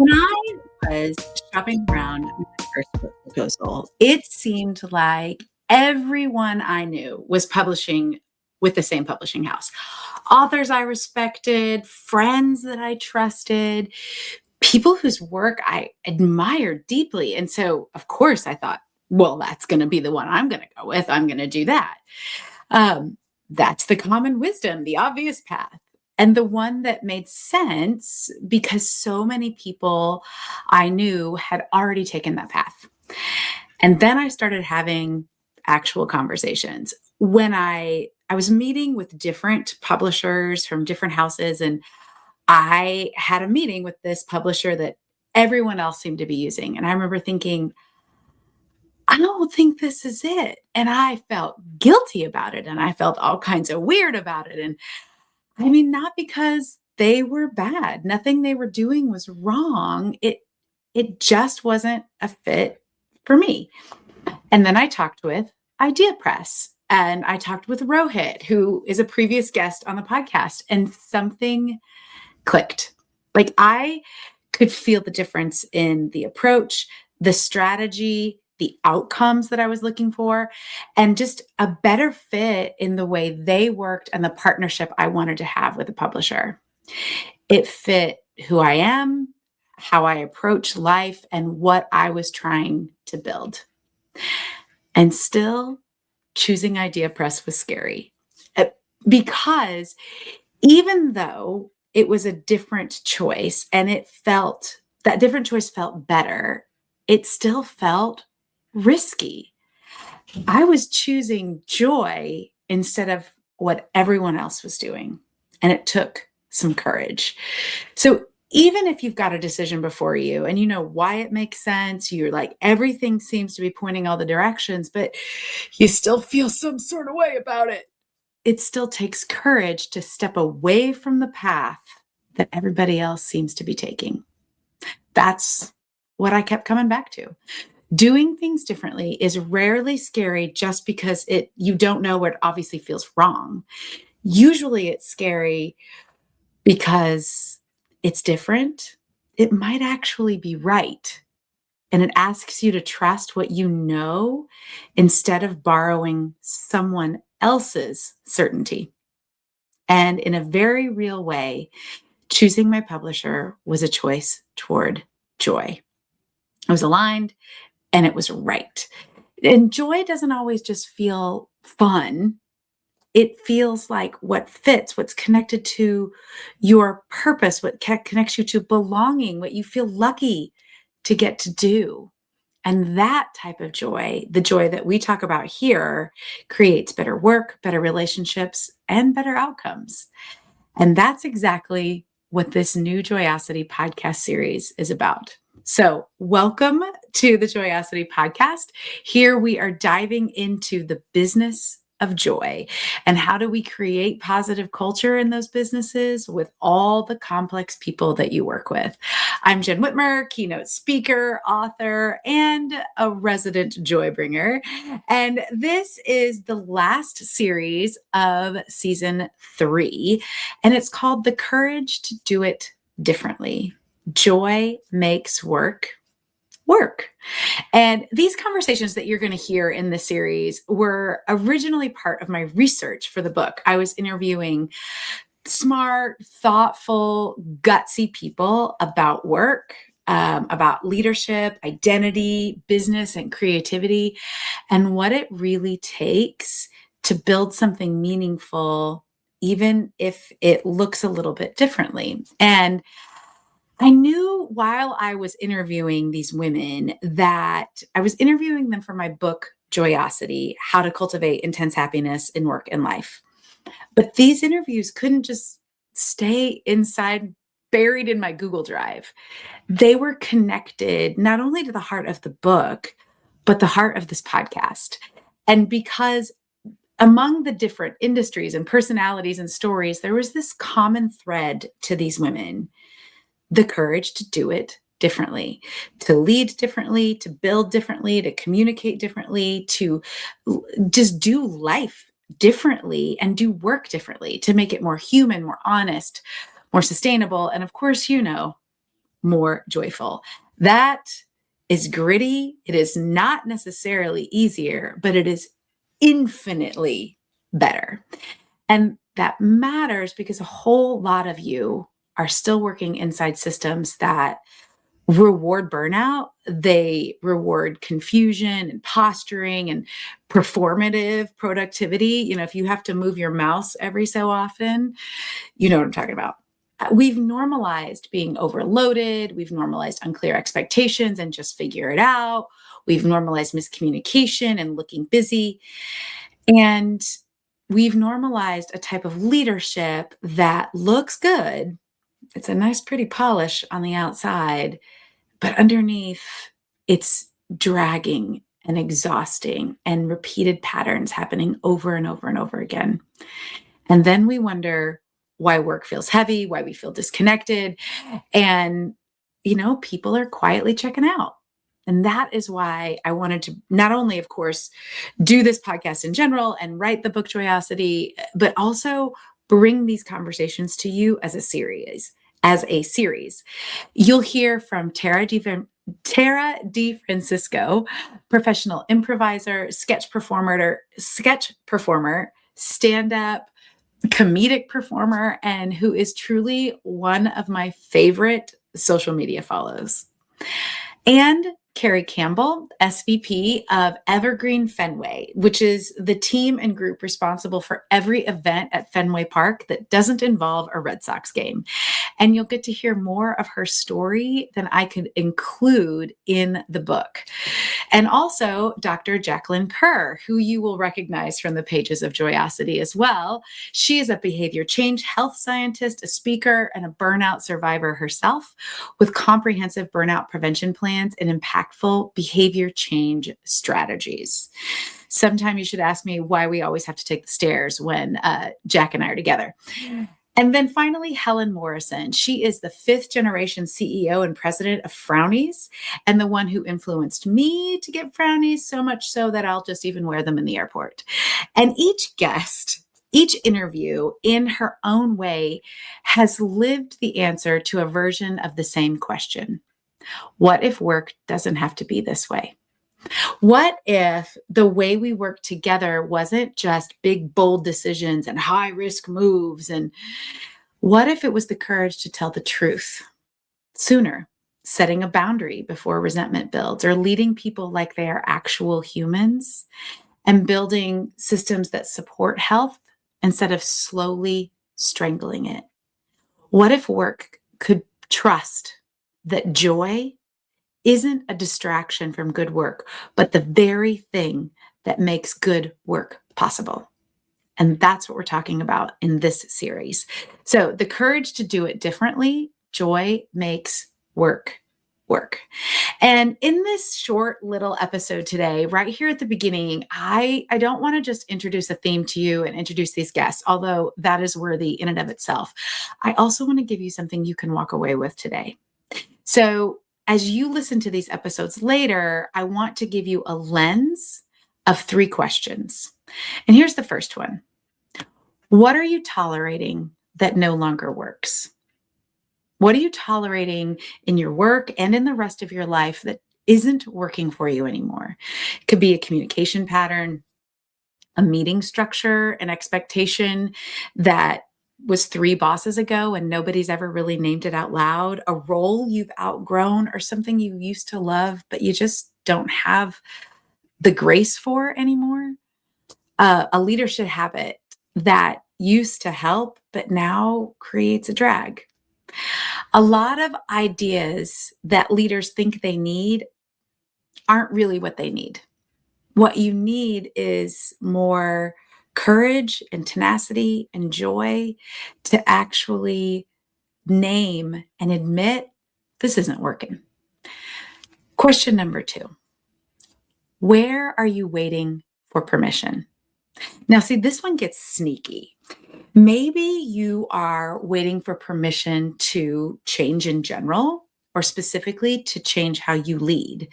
When I was shopping around my first book proposal, it seemed like everyone I knew was publishing with the same publishing house. Authors I respected, friends that I trusted, people whose work I admired deeply. And so, of course, I thought, well, that's going to be the one I'm going to go with. I'm going to do that. That's the common wisdom, the obvious path. And the one that made sense because so many people I knew had already taken that path. And then I started having actual conversations. When I was meeting with different publishers from different houses, and I had a meeting with this publisher that everyone else seemed to be using. And I remember thinking, I don't think this is it. And I felt guilty about it. And I felt all kinds of weird about it. And I mean, not because they were bad. Nothing they were doing was wrong. It just wasn't a fit for me. And then I talked with Idea Press and I talked with Rohit, who is a previous guest on the podcast, and something clicked. Like I could feel the difference in the approach, the strategy, the outcomes that I was looking for, and just a better fit in the way they worked and the partnership I wanted to have with a publisher. It fit who I am, how I approach life, and what I was trying to build. And still, choosing Idea Press was scary because even though it was a different choice and that different choice felt better, it still felt risky. I was choosing joy instead of what everyone else was doing. And it took some courage. So even if you've got a decision before you and you know why it makes sense, you're like, everything seems to be pointing all the directions, but you still feel some sort of way about it. It still takes courage to step away from the path that everybody else seems to be taking. That's what I kept coming back to. Doing things differently is rarely scary just because you don't know what obviously feels wrong. Usually it's scary because it's different. It might actually be right. And it asks you to trust what you know instead of borrowing someone else's certainty. And in a very real way, choosing my publisher was a choice toward joy. I was aligned and it was right. And joy doesn't always just feel fun. It feels like what fits, what's connected to your purpose, what connects you to belonging, what you feel lucky to get to do. And that type of joy, the joy that we talk about here, creates better work, better relationships, and better outcomes. And that's exactly what this new Joyosity podcast series is about. So welcome to the Joyosity Podcast. Here we are diving into the business of joy and how do we create positive culture in those businesses with all the complex people that you work with. I'm Jenn Whitmer, keynote speaker, author, and a resident joy bringer. And this is the last series of season 3, and it's called The Courage to Do It Differently. Joy makes work. And these conversations that you're going to hear in this series were originally part of my research for the book. I was interviewing smart, thoughtful, gutsy people about work, about leadership, identity, business, and creativity, and what it really takes to build something meaningful, even if it looks a little bit differently. And I knew while I was interviewing these women that I was interviewing them for my book, Joyosity, How to Cultivate Intense Happiness in Work and Life. But these interviews couldn't just stay inside, buried in my Google Drive. They were connected not only to the heart of the book, but the heart of this podcast. And because among the different industries and personalities and stories, there was this common thread to these women: the courage to do it differently, to lead differently, to build differently, to communicate differently, to just do life differently and do work differently, to make it more human, more honest, more sustainable, and of course, more joyful. That is gritty. It is not necessarily easier, but it is infinitely better. And that matters because a whole lot of you are still working inside systems that reward burnout. They reward confusion and posturing and performative productivity. If you have to move your mouse every so often, you know what I'm talking about. We've normalized being overloaded. We've normalized unclear expectations and just figure it out. We've normalized miscommunication and looking busy. And we've normalized a type of leadership that looks good. It's a nice, pretty polish on the outside, but underneath, it's dragging and exhausting and repeated patterns happening over and over and over again. And then we wonder why work feels heavy, why we feel disconnected. And, people are quietly checking out. And that is why I wanted to not only, of course, do this podcast in general and write the book Joyosity, but also bring these conversations to you as a series. You'll hear from Tara DeFrancisco, professional improviser, sketch performer, stand-up, comedic performer, and who is truly one of my favorite social media follows. And Carrie Campbell, SVP of Evergreen Fenway, which is the team and group responsible for every event at Fenway Park that doesn't involve a Red Sox game. And you'll get to hear more of her story than I could include in the book. And also Dr. Jacqueline Kerr, who you will recognize from the pages of Joyosity as well. She is a behavior change health scientist, a speaker, and a burnout survivor herself, with comprehensive burnout prevention plans and impactful behavior change strategies. Sometime you should ask me why we always have to take the stairs when Jack and I are together. And then finally, Helen Morrison. She is the 5th generation CEO and president of Frownies, and the one who influenced me to get Frownies, so much so that I'll just even wear them in the airport. And each interview in her own way has lived the answer to a version of the same question. What if work doesn't have to be this way? What if the way we work together wasn't just big, bold decisions and high risk moves? And what if it was the courage to tell the truth sooner, setting a boundary before resentment builds, or leading people like they are actual humans, and building systems that support health instead of slowly strangling it? What if work could trust that joy isn't a distraction from good work, but the very thing that makes good work possible? And that's what we're talking about in this series. So the courage to do it differently, joy makes work work. And in this short little episode today, right here at the beginning, I don't want to just introduce a theme to you and introduce these guests, although that is worthy in and of itself. I also want to give you something you can walk away with today. So as you listen to these episodes later, I want to give you a lens of 3 questions. And here's the first one. What are you tolerating that no longer works? What are you tolerating in your work and in the rest of your life that isn't working for you anymore? It could be a communication pattern, a meeting structure, an expectation that was 3 bosses ago and nobody's ever really named it out loud, a role you've outgrown, or something you used to love, but you just don't have the grace for anymore. A leadership habit that used to help, but now creates a drag. A lot of ideas that leaders think they need aren't really what they need. What you need is more courage and tenacity and joy to actually name and admit this isn't working. Question number 2. Where are you waiting for permission? Now, see, this one gets sneaky. Maybe you are waiting for permission to change in general, or specifically to change how you lead,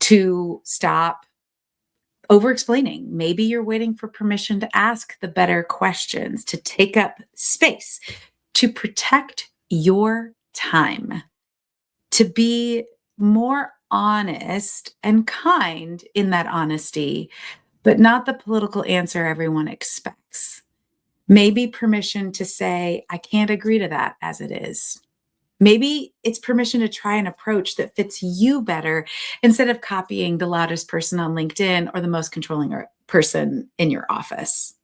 to stop over-explaining. Maybe you're waiting for permission to ask the better questions, to take up space, to protect your time. to be more honest and kind in that honesty, but not the political answer everyone expects. Maybe permission to say, I can't agree to that as it is. Maybe it's permission to try an approach that fits you better instead of copying the loudest person on LinkedIn or the most controlling person in your office.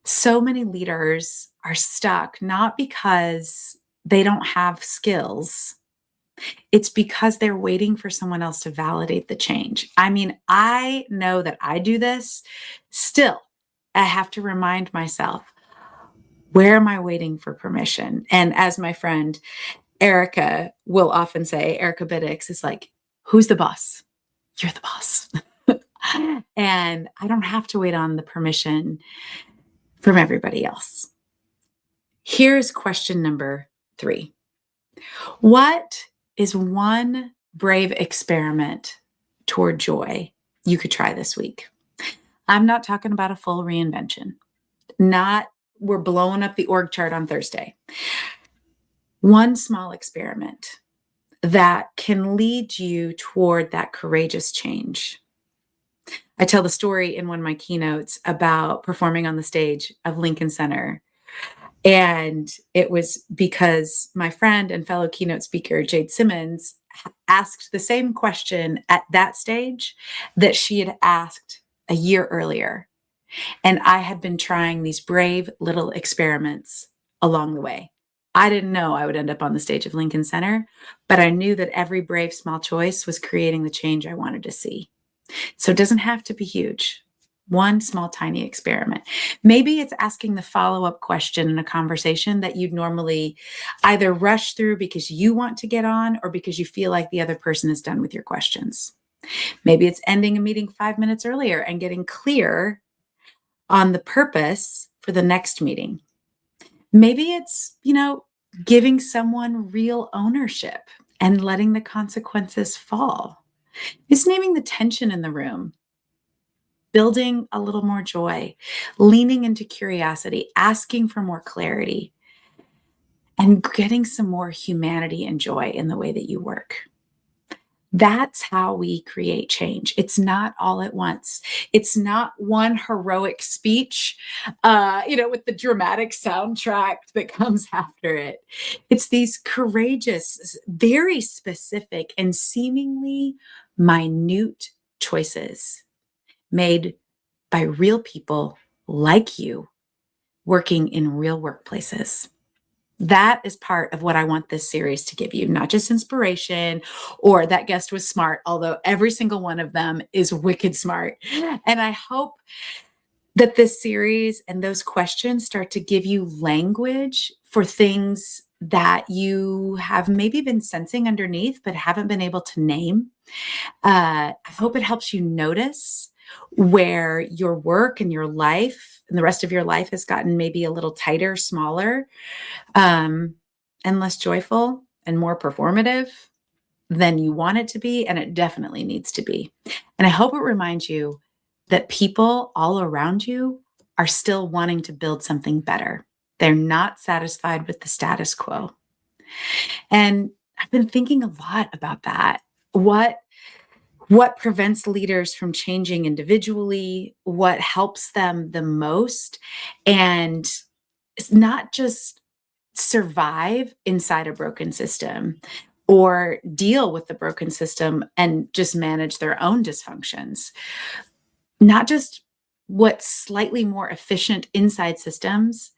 So many leaders are stuck not because they don't have skills. It's because they're waiting for someone else to validate the change. I mean, I know that I do this. Still, I have to remind myself, where am I waiting for permission? And as my friend Erica will often say, Erica Biddix is like, who's the boss? You're the boss. And I don't have to wait on the permission from everybody else. Here's question number 3. What is one brave experiment toward joy you could try this week? I'm not talking about a full reinvention. Not we're blowing up the org chart on Thursday. One small experiment that can lead you toward that courageous change. I tell the story in one of my keynotes about performing on the stage of Lincoln Center. And it was because my friend and fellow keynote speaker, Jade Simmons, asked the same question at that stage that she had asked a year earlier. And I had been trying these brave little experiments along the way. I didn't know I would end up on the stage of Lincoln Center, but I knew that every brave small choice was creating the change I wanted to see. So it doesn't have to be huge. One small, tiny experiment. Maybe it's asking the follow-up question in a conversation that you'd normally either rush through because you want to get on or because you feel like the other person is done with your questions. Maybe it's ending a meeting 5 minutes earlier and getting clear on the purpose for the next meeting. Maybe it's, giving someone real ownership and letting the consequences fall. It's naming the tension in the room, building a little more joy, leaning into curiosity, asking for more clarity, and getting some more humanity and joy in the way that you work. That's how we create change. It's not all at once. It's not one heroic speech, with the dramatic soundtrack that comes after it. It's these courageous, very specific, and seemingly minute choices made by real people like you working in real workplaces. That is part of what I want this series to give you, not just inspiration or that guest was smart, although every single one of them is wicked smart. And I hope that this series and those questions start to give you language for things that you have maybe been sensing underneath, but haven't been able to name. I hope it helps you notice where your work and your life and the rest of your life has gotten maybe a little tighter, smaller, and less joyful and more performative than you want it to be. And it definitely needs to be. And I hope it reminds you that people all around you are still wanting to build something better. They're not satisfied with the status quo. And I've been thinking a lot about that. What prevents leaders from changing individually? What helps them the most? And it's not just survive inside a broken system or deal with the broken system and just manage their own dysfunctions. Not just what's slightly more efficient inside systems,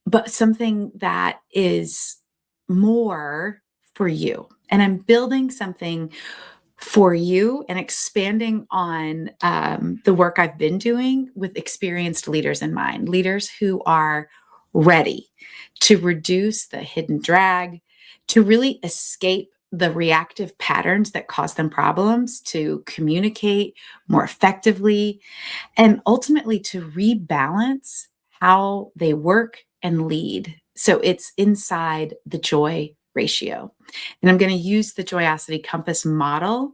but something that is more for you. And I'm building something for you and expanding on the work I've been doing with experienced leaders in mind, leaders who are ready to reduce the hidden drag, to really escape the reactive patterns that cause them problems, to communicate more effectively, and ultimately to rebalance how they work and lead. So it's inside the joy ratio. And I'm going to use the Joyosity Compass model.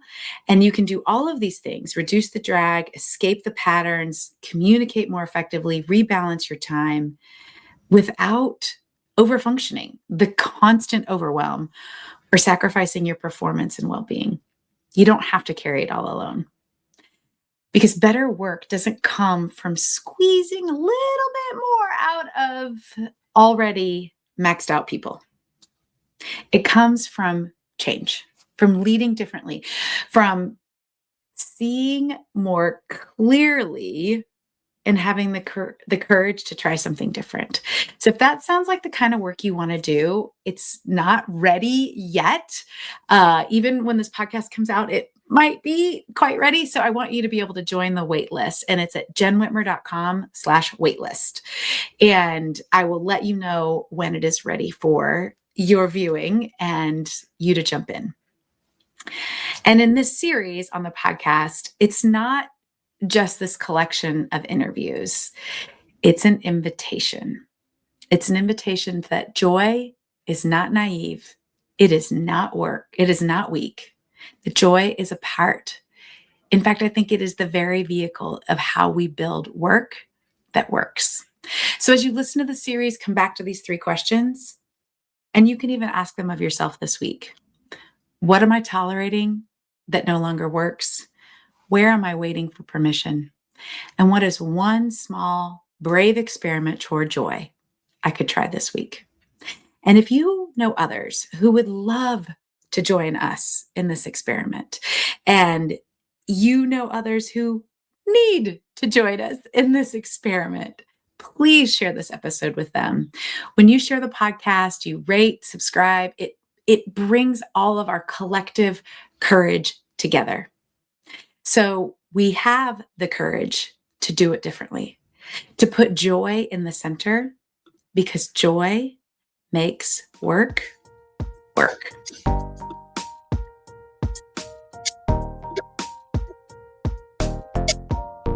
And you can do all of these things: reduce the drag, escape the patterns, communicate more effectively, rebalance your time without overfunctioning, the constant overwhelm or sacrificing your performance and well-being. You don't have to carry it all alone. Because better work doesn't come from squeezing a little bit more out of already maxed out people. It comes from change, from leading differently, from seeing more clearly and having the courage to try something different. So if that sounds like the kind of work you want to do, it's not ready yet. Even when this podcast comes out, it might be quite ready. So I want you to be able to join the wait list, and it's at jennwhitmer.com/waitlist. And I will let you know when it is ready for your viewing and you to jump in. And in this series on the podcast, it's not just this collection of interviews. It's an invitation. It's an invitation that joy is not naive. It is not work. It is not weak. The joy is a part. In fact, I think it is the very vehicle of how we build work that works. So as you listen to the series, come back to these 3 questions, and you can even ask them of yourself this week. What am I tolerating that no longer works? Where am I waiting for permission? And what is one small, brave experiment toward joy I could try this week? And if you know others who would love to join us in this experiment, and you know others who need to join us in this experiment, please share this episode with them. When you share the podcast, you rate, subscribe, it brings all of our collective courage together. So we have the courage to do it differently, to put joy in the center, because joy makes work work.